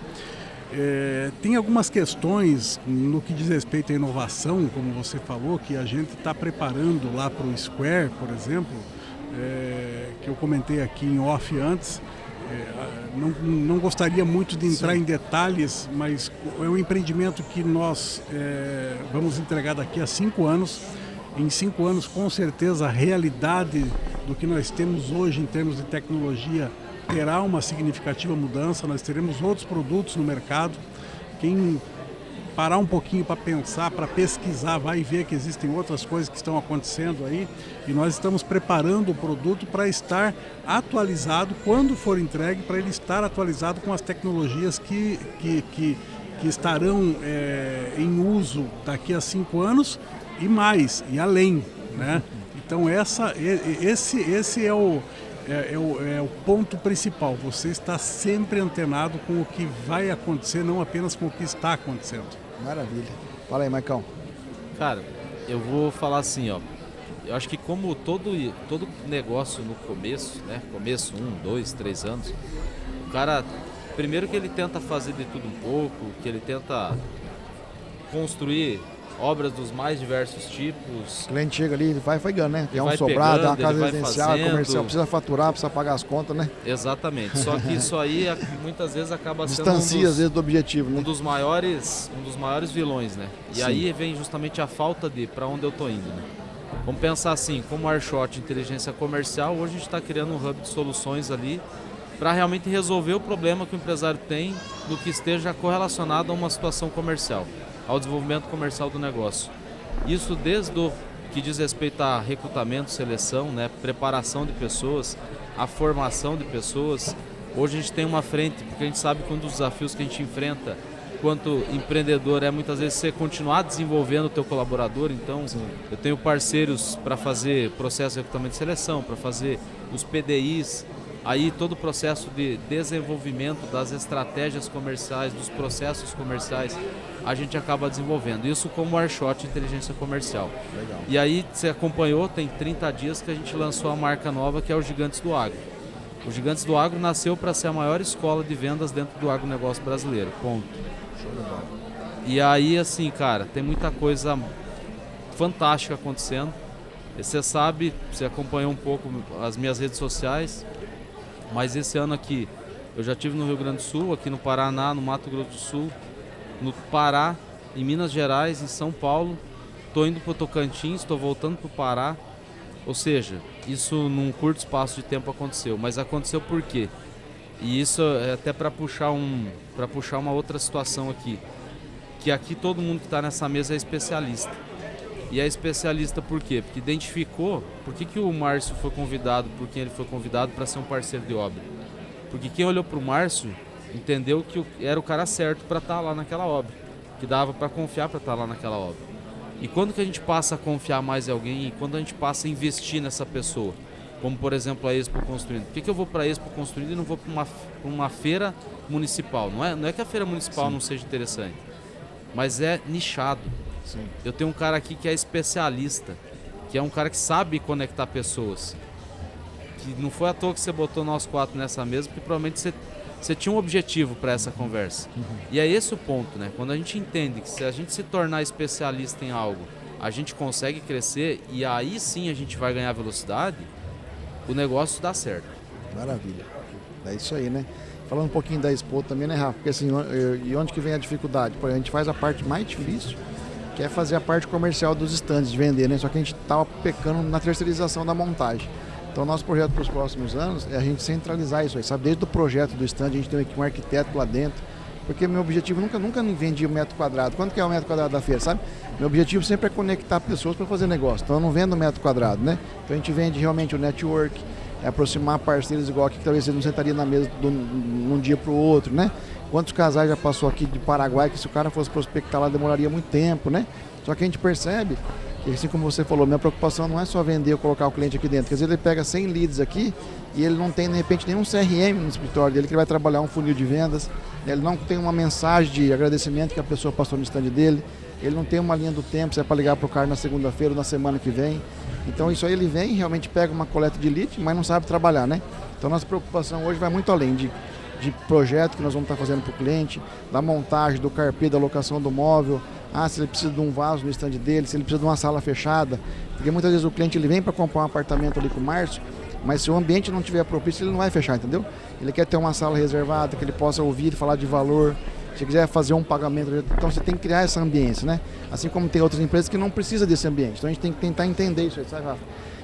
Speaker 4: Tem algumas questões no que diz respeito à inovação, como você falou, que a gente está preparando lá para o Square, por exemplo, que eu comentei aqui em off antes. Não gostaria muito de entrar em detalhes, mas é um empreendimento que nós vamos entregar daqui a 5 anos. Em 5 anos, com certeza, a realidade do que nós temos hoje em termos de tecnologia terá uma significativa mudança. Nós teremos outros produtos no mercado. Quem parar um pouquinho para pensar, para pesquisar, vai ver que existem outras coisas que estão acontecendo aí, e nós estamos preparando o produto para estar atualizado quando for entregue, para ele estar atualizado com as tecnologias que estarão em uso daqui a 5 anos e mais, e além, né? Então esse é o ponto principal. Você está sempre antenado com o que vai acontecer, não apenas com o que está acontecendo.
Speaker 1: Maravilha. Fala aí, Maicão.
Speaker 3: Cara, eu vou falar assim, ó. Eu acho que como todo negócio no começo, né? Começo, 1, 2, 3 anos, o cara, primeiro que ele tenta fazer de tudo um pouco, que ele tenta construir obras dos mais diversos tipos.
Speaker 1: O cliente chega ali, ele vai ganhando, né? Tem um
Speaker 3: vai
Speaker 1: sobrado,
Speaker 3: pegando,
Speaker 1: tem uma casa
Speaker 3: ele vai
Speaker 1: residencial,
Speaker 3: fazendo.
Speaker 1: comercial, precisa faturar, precisa pagar as contas, né?
Speaker 3: Exatamente. Só que isso aí muitas vezes acaba sendo
Speaker 1: Distancia, às vezes, do objetivo, né?
Speaker 3: um dos maiores vilões, né? E
Speaker 1: Sim.
Speaker 3: aí vem justamente a falta de para onde eu tô indo, né? Vamos pensar assim, como Arshot Inteligência Comercial, hoje a gente está criando um hub de soluções ali para realmente resolver o problema que o empresário tem do que esteja correlacionado a uma situação comercial, ao desenvolvimento comercial do negócio. Isso desde o que diz respeito a recrutamento, seleção, né, preparação de pessoas, a formação de pessoas. Hoje a gente tem uma frente, porque a gente sabe que um dos desafios que a gente enfrenta quanto empreendedor é muitas vezes você continuar desenvolvendo o teu colaborador. Então, eu tenho parceiros para fazer processo de recrutamento e seleção, para fazer os PDIs, aí todo o processo de desenvolvimento das estratégias comerciais, dos processos comerciais, a gente acaba desenvolvendo. Isso como Arshot Inteligência Comercial.
Speaker 1: Legal.
Speaker 3: E aí, você acompanhou, tem 30 dias que a gente lançou a marca nova, que é o Gigantes do Agro. O Gigantes do Agro nasceu para ser a maior escola de vendas dentro do agronegócio brasileiro, ponto.
Speaker 1: Show de bola.
Speaker 3: E aí, assim, cara, tem muita coisa fantástica acontecendo. E você sabe, você acompanhou um pouco as minhas redes sociais, mas esse ano aqui, eu já estive no Rio Grande do Sul, aqui no Paraná, no Mato Grosso do Sul, no Pará, em Minas Gerais, em São Paulo. Estou indo para o Tocantins, estou voltando para o Pará. Ou seja, isso num curto espaço de tempo aconteceu. Mas aconteceu por quê? E isso é até para puxar uma outra situação aqui. Que aqui todo mundo que está nessa mesa é especialista. E é especialista por quê? Porque identificou por que o Márcio foi convidado, por quem ele foi convidado para ser um parceiro de obra. Porque quem olhou para o Márcio entendeu que era o cara certo para estar lá naquela obra, que dava para confiar para estar lá naquela obra. E quando que a gente passa a confiar mais em alguém e quando a gente passa a investir nessa pessoa? Como, por exemplo, a Expo Construindo. Por que eu vou para a Expo Construindo e não vou para uma feira municipal? Não é que a feira municipal
Speaker 1: Sim.
Speaker 3: não seja interessante, mas é nichado.
Speaker 1: Sim.
Speaker 3: Eu tenho um cara aqui que é especialista, que é um cara que sabe conectar pessoas. Que não foi à toa que você botou nós 4 nessa mesa, porque provavelmente você tinha um objetivo para essa conversa. E é esse o ponto, né? Quando a gente entende que se a gente se tornar especialista em algo, a gente consegue crescer e aí sim a gente vai ganhar velocidade, o negócio dá certo.
Speaker 1: Maravilha. É isso aí, né? Falando um pouquinho da Expo também, né, Rafa? Porque assim, e onde que vem a dificuldade? Por exemplo, a gente faz a parte mais difícil, que é fazer a parte comercial dos estandes, de vender, né? Só que a gente estava pecando na terceirização da montagem. Então, nosso projeto para os próximos anos é a gente centralizar isso aí, sabe? Desde o projeto do stand, a gente tem aqui um arquiteto lá dentro, porque meu objetivo nunca vendi o metro quadrado. Quanto que é o metro quadrado da feira, sabe? Meu objetivo sempre é conectar pessoas para fazer negócio. Então, eu não vendo o metro quadrado, né? Então, a gente vende realmente o network, aproximar parceiros igual aqui, que talvez você não sentaria na mesa de um dia para o outro, né? Quantos casais já passou aqui de Paraguai, que se o cara fosse prospectar lá, demoraria muito tempo, né? Só que a gente percebe que assim como você falou, minha preocupação não é só vender ou colocar o cliente aqui dentro, quer dizer, ele pega 100 leads aqui e ele não tem de repente nenhum CRM no escritório dele que vai trabalhar um funil de vendas, ele não tem uma mensagem de agradecimento que a pessoa passou no stand dele, ele não tem uma linha do tempo, se é para ligar para o cara na segunda-feira ou na semana que vem. Então isso aí ele vem, realmente pega uma coleta de lead, mas não sabe trabalhar, né? Então nossa preocupação hoje vai muito além de projeto que nós vamos estar fazendo para o cliente, da montagem, do carpê, da locação do móvel, se ele precisa de um vaso no stand dele, se ele precisa de uma sala fechada, porque muitas vezes o cliente ele vem para comprar um apartamento ali com o Márcio, mas se o ambiente não tiver propício, ele não vai fechar, entendeu? Ele quer ter uma sala reservada, que ele possa ouvir e falar de valor, se quiser fazer um pagamento, então você tem que criar essa ambiência, né? Assim como tem outras empresas que não precisam desse ambiente, então a gente tem que tentar entender isso aí, sabe, Rafa?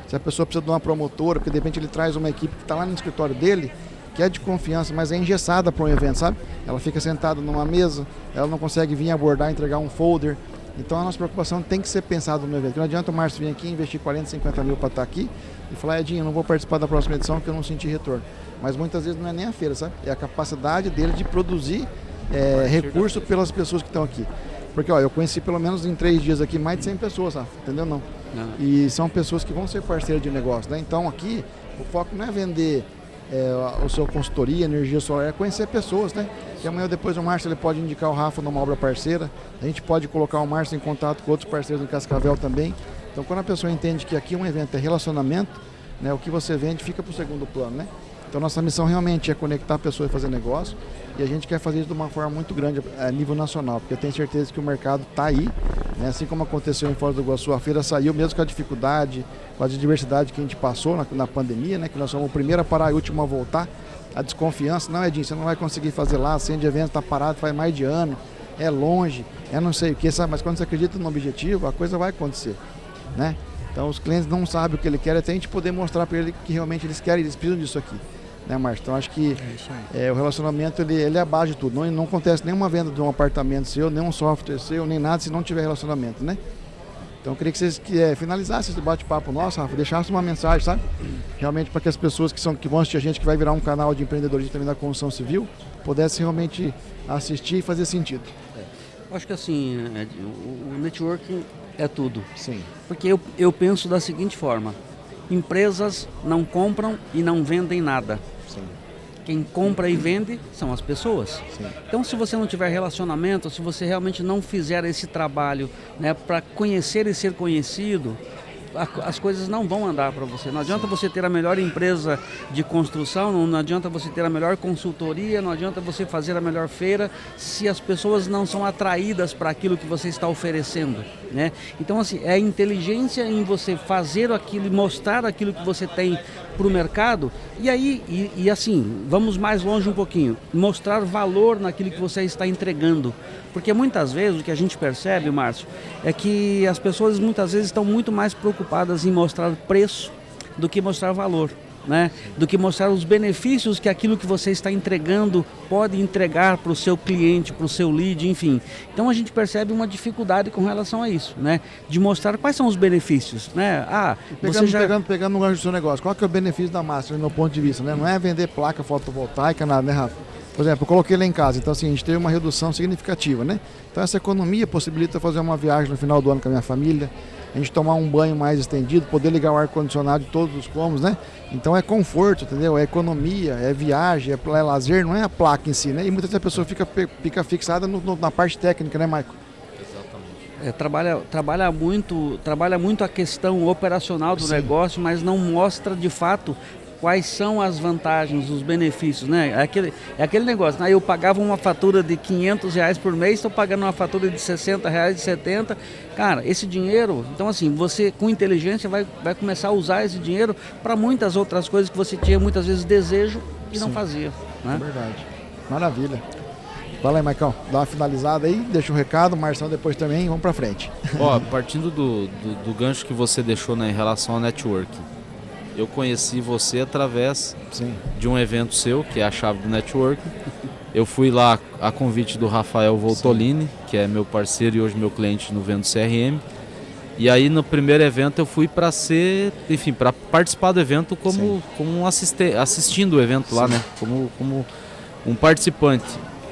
Speaker 1: Se a pessoa precisa de uma promotora, porque de repente ele traz uma equipe que está lá no escritório dele, que é de confiança, mas é engessada para um evento, sabe? Ela fica sentada numa mesa, ela não consegue vir abordar, entregar um folder. Então a nossa preocupação tem que ser pensada no evento. Não adianta o Márcio vir aqui, investir 40, 50 mil para estar aqui e falar, Edinho, eu não vou participar da próxima edição porque eu não senti retorno. Mas muitas vezes não é nem a feira, sabe? É a capacidade dele de produzir recurso pelas pessoas que estão aqui. Porque eu conheci pelo menos em 3 dias aqui mais de 100 pessoas, sabe? Entendeu? Não. E são pessoas que vão ser parceiras de negócio, né? Então aqui o foco não é vender o seu consultoria, energia solar, é conhecer pessoas, né? E amanhã ou depois o Márcio ele pode indicar o Rafa numa obra parceira, a gente pode colocar o Márcio em contato com outros parceiros em Cascavel também. Então quando a pessoa entende que aqui um evento é relacionamento, né, o que você vende fica para o segundo plano, né? Então nossa missão realmente é conectar a pessoa e fazer negócio, e a gente quer fazer isso de uma forma muito grande a nível nacional, porque eu tenho certeza que o mercado está aí, né? Assim como aconteceu em Foz do Iguaçu, a feira saiu mesmo com a dificuldade, com a diversidade que a gente passou na pandemia, né? Que nós somos o primeiro a parar e o último a voltar, a desconfiança, não, Edinho, você não vai conseguir fazer lá, centro de evento está parado faz mais de ano, é longe, é não sei o que, sabe? Mas quando você acredita no objetivo, a coisa vai acontecer, né? Então os clientes não sabem o que ele quer, até a gente poder mostrar para ele que realmente eles querem, eles precisam disso aqui, né, Márcio? Então acho que o relacionamento ele é a base de tudo. Não acontece nenhuma venda de um apartamento seu, nem um software seu, nem nada se não tiver relacionamento, né? Então eu queria que vocês finalizassem esse bate-papo nosso, Rafa, deixassem uma mensagem, sabe? Realmente para que as pessoas que vão assistir a gente, que vai virar um canal de empreendedorismo também da construção civil, pudessem realmente assistir e fazer sentido.
Speaker 2: Acho que assim, o networking é tudo.
Speaker 1: Sim.
Speaker 2: Porque eu penso da seguinte forma: empresas não compram e não vendem nada.
Speaker 1: Sim.
Speaker 2: Quem compra e vende são as pessoas.
Speaker 1: Sim.
Speaker 2: Então, se você não tiver relacionamento, se você realmente não fizer esse trabalho, né, para conhecer e ser conhecido, as coisas não vão andar para você. Não adianta você ter a melhor empresa de construção, não adianta você ter a melhor consultoria, não adianta você fazer a melhor feira se as pessoas não são atraídas para aquilo que você está oferecendo, né? Então, assim, é a inteligência em você fazer aquilo e mostrar aquilo que você tem para o mercado, e aí, assim, vamos mais longe um pouquinho, mostrar valor naquilo que você está entregando. Porque muitas vezes o que a gente percebe, Márcio, é que as pessoas muitas vezes estão muito mais preocupadas em mostrar preço do que mostrar valor, né? Do que mostrar os benefícios que aquilo que você está entregando pode entregar para o seu cliente, para o seu lead, enfim. Então a gente percebe uma dificuldade com relação a isso, né? De mostrar quais são os benefícios, né?
Speaker 1: Pegando no gancho do seu negócio, qual que é o benefício da Master, do meu ponto de vista, né? Não é vender placa fotovoltaica, nada, né, Rafa? Por exemplo, eu coloquei lá em casa, então assim, a gente teve uma redução significativa, né? Então essa economia possibilita fazer uma viagem no final do ano com a minha família, a gente tomar um banho mais estendido, poder ligar o ar-condicionado de todos os cômodos, né? Então é conforto, entendeu? É economia, é viagem, é lazer, não é a placa em si, né? E muitas vezes a pessoa fica fixada na parte técnica, né, Maico?
Speaker 2: Trabalha muito a questão operacional do negócio, mas não mostra de fato quais são as vantagens, os benefícios, né? É aquele negócio, né? Eu pagava uma fatura de R$500 por mês, estou pagando uma fatura de R$60, de 70. Cara, esse dinheiro, então assim, você com inteligência vai começar a usar esse dinheiro para muitas outras coisas que você tinha muitas vezes desejo e não fazia, né?
Speaker 1: É verdade. Maravilha. Fala aí, Maicão, dá uma finalizada aí, deixa um recado, o Marção depois também, vamos para frente.
Speaker 3: Ó, partindo do gancho que você deixou, né, em relação ao networking. Eu conheci você através de um evento seu, que é a Chave do Network. Eu fui lá a convite do Rafael Voltolini, que é meu parceiro e hoje meu cliente no Vendo CRM. E aí no primeiro evento eu fui para para participar do evento como um assistindo o evento lá, né? Como um participante.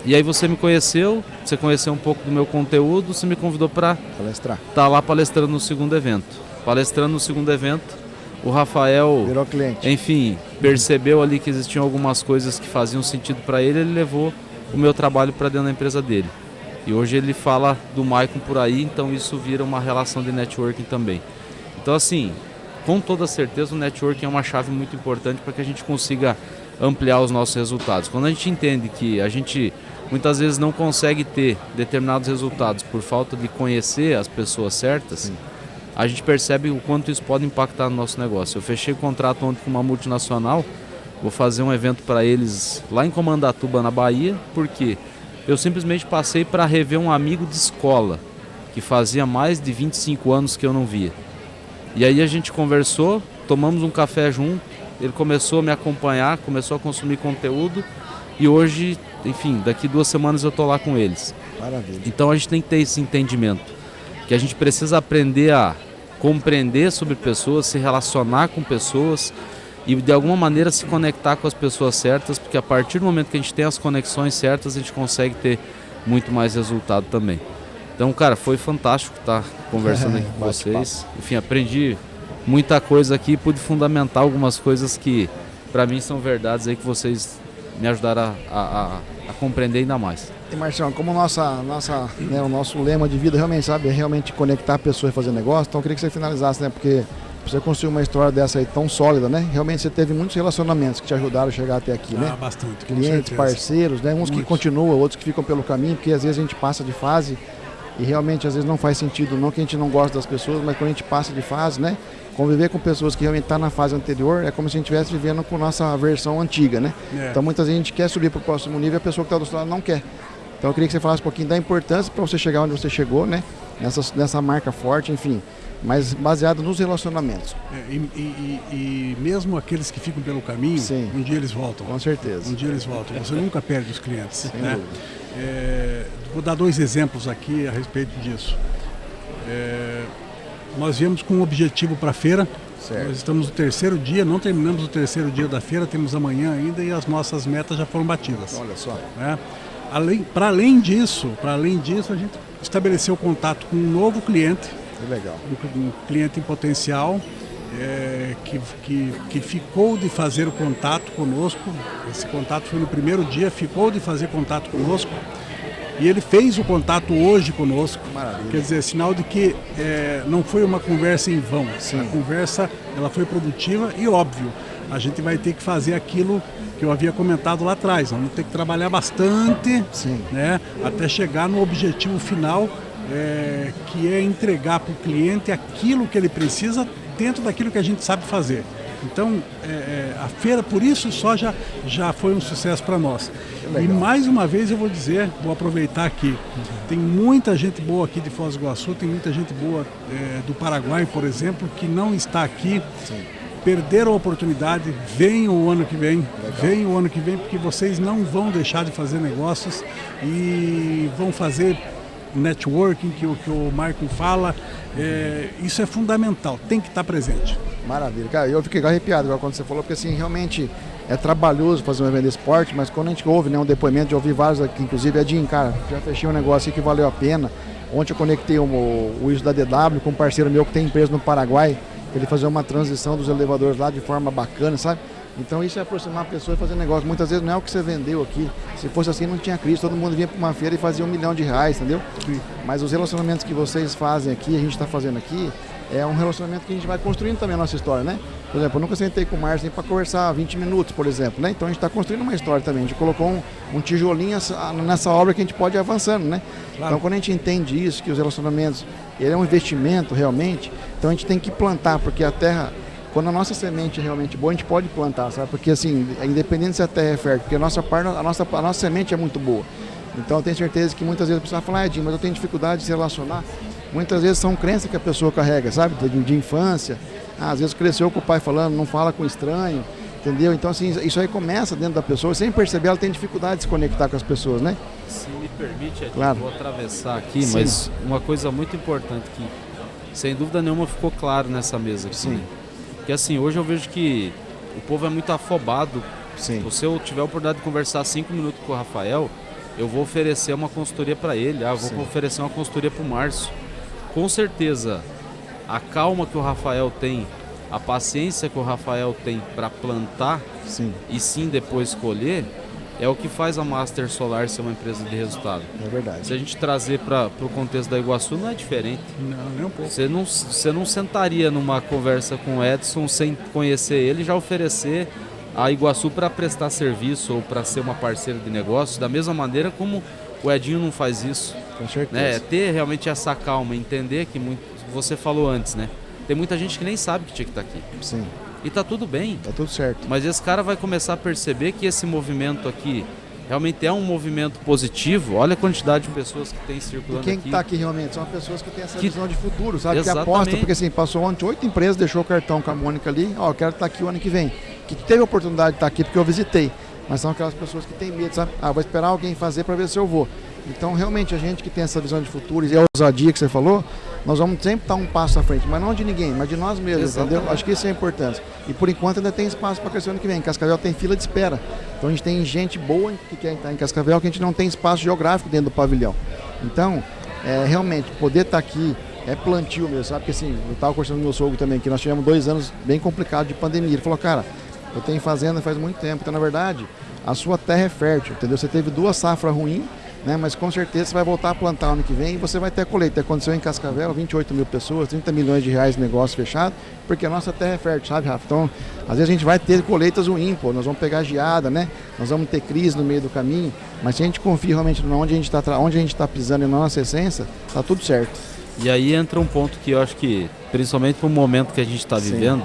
Speaker 3: E aí você me conheceu, você conheceu um pouco do meu conteúdo, você me convidou para
Speaker 1: Palestrar.
Speaker 3: estar lá palestrando no segundo evento. Palestrando no segundo evento, o Rafael,
Speaker 1: Virou cliente.
Speaker 3: enfim, percebeu ali que existiam algumas coisas que faziam sentido para ele levou o meu trabalho para dentro da empresa dele. E hoje ele fala do Maicon por aí, então isso vira uma relação de networking também. Então assim, com toda certeza o networking é uma chave muito importante para que a gente consiga ampliar os nossos resultados. Quando a gente entende que a gente muitas vezes não consegue ter determinados resultados por falta de conhecer as pessoas certas, sim, a gente percebe o quanto isso pode impactar no nosso negócio. Eu fechei o contrato ontem com uma multinacional, vou fazer um evento para eles lá em Comandatuba, na Bahia, porque eu simplesmente passei para rever um amigo de escola, que fazia mais de 25 anos que eu não via. E aí a gente conversou, tomamos um café junto, ele começou a me acompanhar, começou a consumir conteúdo e hoje, enfim, daqui 2 semanas eu estou lá com eles.
Speaker 1: Maravilha.
Speaker 3: Então a gente tem que ter esse entendimento, que a gente precisa aprender a compreender sobre pessoas, se relacionar com pessoas e de alguma maneira se conectar com as pessoas certas, porque a partir do momento que a gente tem as conexões certas, a gente consegue ter muito mais resultado também. Então, cara, foi fantástico estar conversando aqui com vocês. Enfim, aprendi muita coisa aqui, pude fundamentar algumas coisas que para mim são verdades aí que vocês me ajudaram a compreender ainda mais.
Speaker 1: E Marcião, como o nosso lema de vida realmente, sabe, é realmente conectar pessoas e fazer negócio, então eu queria que você finalizasse, né, porque você construiu uma história dessa aí tão sólida, né, realmente você teve muitos relacionamentos que te ajudaram a chegar até aqui, né?
Speaker 4: Bastante,
Speaker 1: clientes, parceiros, né, uns que continuam, outros que ficam pelo caminho, porque às vezes a gente passa de fase e realmente às vezes não faz sentido, não que a gente não gosta das pessoas, mas quando a gente passa de fase, né, conviver com pessoas que realmente estão na fase anterior é como se a gente estivesse vivendo com nossa versão antiga, né? Então muitas vezes a gente quer subir para o próximo nível e a pessoa que está do outro lado não quer. Então eu queria que você falasse um pouquinho da importância para você chegar onde você chegou, né? Nessa marca forte, enfim, mas baseado nos relacionamentos.
Speaker 4: E mesmo aqueles que ficam pelo caminho, sim, um dia eles voltam.
Speaker 1: Com certeza.
Speaker 4: Um dia eles voltam. Você nunca perde os clientes. Né? Vou dar 2 exemplos aqui a respeito disso. Nós viemos com um objetivo para a feira. Certo. Nós estamos no 3º dia, não terminamos o 3º dia da feira, temos amanhã ainda e as nossas metas já foram batidas.
Speaker 1: Olha só.
Speaker 4: Né? Para além disso, a gente estabeleceu contato com um novo cliente.
Speaker 1: Que legal.
Speaker 4: Um cliente em potencial que ficou de fazer o contato conosco. Esse contato foi no 1º dia, ficou de fazer contato conosco. E ele fez o contato hoje conosco. Maravilha. Quer dizer, sinal de que não foi uma conversa em vão. Sim. A conversa ela foi produtiva e óbvio, a gente vai ter que fazer aquilo que eu havia comentado lá atrás. Vamos ter que trabalhar bastante, né, até chegar no objetivo final, que é entregar para o cliente aquilo que ele precisa dentro daquilo que a gente sabe fazer. Então, a feira, por isso só já foi um sucesso para nós. E mais uma vez eu vou dizer, vou aproveitar aqui, tem muita gente boa aqui de Foz do Iguaçu, tem muita gente boa do Paraguai, por exemplo, que não está aqui. Sim. Perderam a oportunidade, venham o ano que vem, porque vocês não vão deixar de fazer negócios e vão fazer networking, que o Maicon fala, isso é fundamental, tem que estar presente.
Speaker 1: Maravilha, cara, eu fiquei arrepiado igual quando você falou, porque assim, realmente é trabalhoso fazer um evento de esporte, mas quando a gente ouve, né, um depoimento, eu ouvi vários aqui, inclusive Edinho, cara, já fechei um negócio aqui que valeu a pena. Ontem eu conectei o ISO da DW com um parceiro meu que tem empresa no Paraguai, ele fazer uma transição dos elevadores lá de forma bacana, sabe? Então isso é aproximar a pessoa e fazer negócio. Muitas vezes não é o que você vendeu aqui. Se fosse assim não tinha crise, todo mundo vinha para uma feira e fazia R$1 milhão, entendeu? Sim. Mas os relacionamentos que vocês fazem aqui, a gente está fazendo aqui, é um relacionamento que a gente vai construindo também a nossa história, né? Por exemplo, eu nunca sentei com o Márcio para conversar 20 minutos, por exemplo, né? Então a gente está construindo uma história também. A gente colocou um tijolinho nessa obra que a gente pode ir avançando, né? Claro. Então quando a gente entende isso, que os relacionamentos, ele é um investimento realmente, então a gente tem que plantar, porque a terra, quando a nossa semente é realmente boa, a gente pode plantar, sabe? Porque assim, independente se a terra é fértil, porque a nossa semente é muito boa. Então eu tenho certeza que muitas vezes a pessoa fala, Edinho, mas eu tenho dificuldade de se relacionar. Muitas vezes são crenças que a pessoa carrega, sabe? De infância. Às vezes cresceu com o pai falando, não fala com estranho, entendeu? Então assim, isso aí começa dentro da pessoa, sem perceber, ela tem dificuldade de se conectar com as pessoas, né?
Speaker 3: Se me permite, Edinho,
Speaker 1: claro.
Speaker 3: Vou atravessar aqui,
Speaker 1: Sim.
Speaker 3: Mas uma coisa muito importante que, sem dúvida nenhuma, ficou claro nessa mesa aqui.
Speaker 1: Sim.
Speaker 3: Porque assim, hoje eu vejo que o povo é muito afobado.
Speaker 1: Sim.
Speaker 3: Se eu tiver a oportunidade de conversar 5 minutos com o Rafael, eu vou oferecer uma consultoria para ele, eu vou oferecer uma consultoria para o Márcio. Com certeza, a calma que o Rafael tem, a paciência que o Rafael tem para plantar e sim depois colher, é o que faz a Master Solar ser uma empresa de resultado.
Speaker 1: É verdade.
Speaker 3: Se a gente trazer para o contexto da Iguaçu, não é diferente.
Speaker 4: Não, nem um pouco.
Speaker 3: Você não sentaria numa conversa com o Edson sem conhecer ele e já oferecer a Iguaçu para prestar serviço ou para ser uma parceira de negócio, da mesma maneira como o Edinho não faz isso.
Speaker 1: Com certeza.
Speaker 3: Né? Ter realmente essa calma, entender que você falou antes, né? Tem muita gente que nem sabe que tinha que estar aqui.
Speaker 1: Sim.
Speaker 3: E tá tudo bem.
Speaker 1: Tá tudo certo.
Speaker 3: Mas esse cara vai começar a perceber que esse movimento aqui realmente é um movimento positivo. Olha a quantidade de pessoas que tem circulando
Speaker 1: quem
Speaker 3: aqui.
Speaker 1: está aqui realmente são as pessoas que têm essa visão de futuro, sabe?
Speaker 3: Exatamente.
Speaker 1: Que aposta, porque assim, passou ontem 8 empresas, deixou o cartão com a Mônica ali, ó, eu quero estar aqui o ano que vem. Que teve a oportunidade de estar aqui porque eu visitei. Mas são aquelas pessoas que têm medo, sabe? Vou esperar alguém fazer para ver se eu vou. Então, realmente, a gente que tem essa visão de futuro e a ousadia que você falou, nós vamos sempre estar um passo à frente, mas não de ninguém, mas de nós mesmos,
Speaker 3: Exatamente.
Speaker 1: entendeu? Acho que isso é importante. E por enquanto ainda tem espaço para crescer ano que vem. Cascavel tem fila de espera. Então a gente tem gente boa que quer estar em Cascavel, que a gente não tem espaço geográfico dentro do pavilhão. Então, realmente, poder estar aqui é plantio mesmo, sabe? Porque assim, eu estava conversando com meu sogro também, que nós tivemos 2 anos bem complicados de pandemia. Ele falou, cara, eu tenho fazenda faz muito tempo, então na verdade a sua terra é fértil, entendeu? Você teve 2 safras ruins, né? Mas com certeza você vai voltar a plantar ano que vem e você vai ter a colheita. Aconteceu em Cascavel, 28 mil pessoas, 30 milhões de reais de negócio fechado, porque a nossa terra é fértil, sabe, Rafa? Então, às vezes a gente vai ter colheitas ruins, pô, nós vamos pegar geada, né? Nós vamos ter crise no meio do caminho, mas se a gente confia realmente onde a gente está pisando e na nossa essência, tá tudo certo.
Speaker 3: E aí entra um ponto que eu acho que, principalmente para o momento que a gente está vivendo,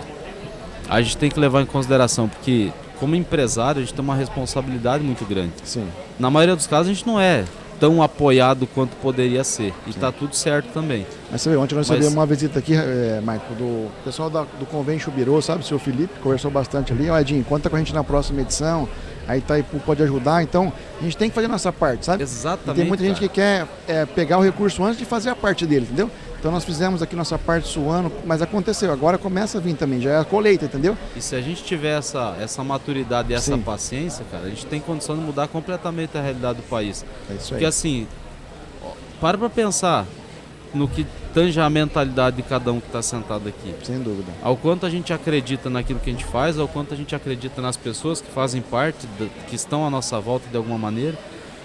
Speaker 3: a gente tem que levar em consideração, porque como empresário a gente tem uma responsabilidade muito grande.
Speaker 1: Sim.
Speaker 3: Na maioria dos casos a gente não é tão apoiado quanto poderia ser. E está tudo certo também.
Speaker 1: Mas você vê, ontem nós recebemos uma visita aqui, Marco, do pessoal do Convênio Birô, sabe? O seu Felipe, conversou bastante ali. Ó, Edinho, conta com a gente na próxima edição. Aí Itaipu pode ajudar. Então, a gente tem que fazer a nossa parte, sabe?
Speaker 3: Exatamente.
Speaker 1: E tem muita gente que quer pegar o recurso antes de fazer a parte dele, entendeu? Então nós fizemos aqui nossa parte suando, mas aconteceu. Agora começa a vir também, já é a colheita, entendeu?
Speaker 3: E se a gente tiver essa maturidade e essa paciência, cara, a gente tem condição de mudar completamente a realidade do país.
Speaker 1: É isso aí.
Speaker 3: Porque assim, para pensar no que tange a mentalidade de cada um que está sentado aqui.
Speaker 1: Sem dúvida.
Speaker 3: Ao quanto a gente acredita naquilo que a gente faz, ao quanto a gente acredita nas pessoas que fazem parte, que estão à nossa volta de alguma maneira.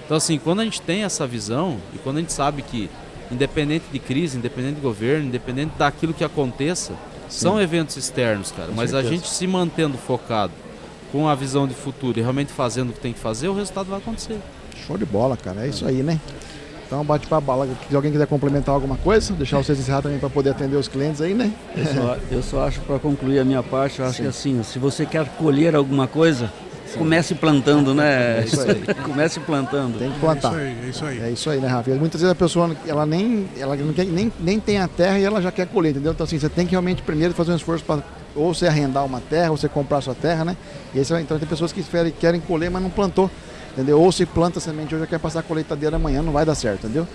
Speaker 3: Então assim, quando a gente tem essa visão e quando a gente sabe que independente de crise, independente de governo, independente daquilo que aconteça, são eventos externos, cara. Mas a gente se mantendo focado com a visão de futuro e realmente fazendo o que tem que fazer, o resultado vai acontecer.
Speaker 1: Show de bola, cara. É isso aí, né? Então bate pra bala. Se alguém quiser complementar alguma coisa, deixar vocês encerrar também para poder atender os clientes aí, né?
Speaker 2: Eu só acho, para concluir a minha parte, eu acho que assim, se você quer colher alguma coisa, comece plantando, né?
Speaker 1: É isso aí.
Speaker 2: Comece plantando.
Speaker 1: Tem que plantar.
Speaker 4: É isso aí.
Speaker 1: É isso aí, né, Rafa? E muitas vezes a pessoa, ela não quer, nem tem a terra e ela já quer colher, entendeu? Então assim, você tem que realmente primeiro fazer um esforço para ou você arrendar uma terra, ou você comprar a sua terra, né? E aí então tem pessoas que querem colher, mas não plantou, entendeu? Ou se planta semente hoje, já quer passar a colheitadeira amanhã, não vai dar certo, entendeu?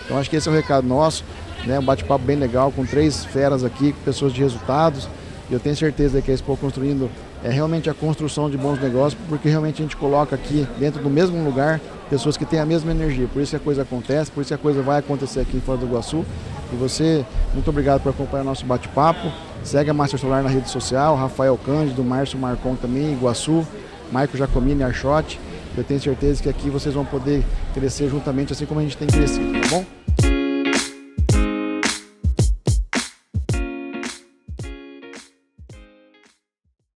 Speaker 1: Então acho que esse é o recado nosso, né? Um bate-papo bem legal, com 3 feras aqui, com pessoas de resultados. E eu tenho certeza que a Expo Construindo é realmente a construção de bons negócios, porque realmente a gente coloca aqui dentro do mesmo lugar pessoas que têm a mesma energia. Por isso que a coisa acontece, por isso que a coisa vai acontecer aqui em Foz do Iguaçu. E você, muito obrigado por acompanhar nosso bate-papo. Segue a Master Solar na rede social, Rafael Cândido, Márcio Marcon também, Iguaçu, Maico Giacomini, Archote. Eu tenho certeza que aqui vocês vão poder crescer juntamente, assim como a gente tem crescido, tá bom?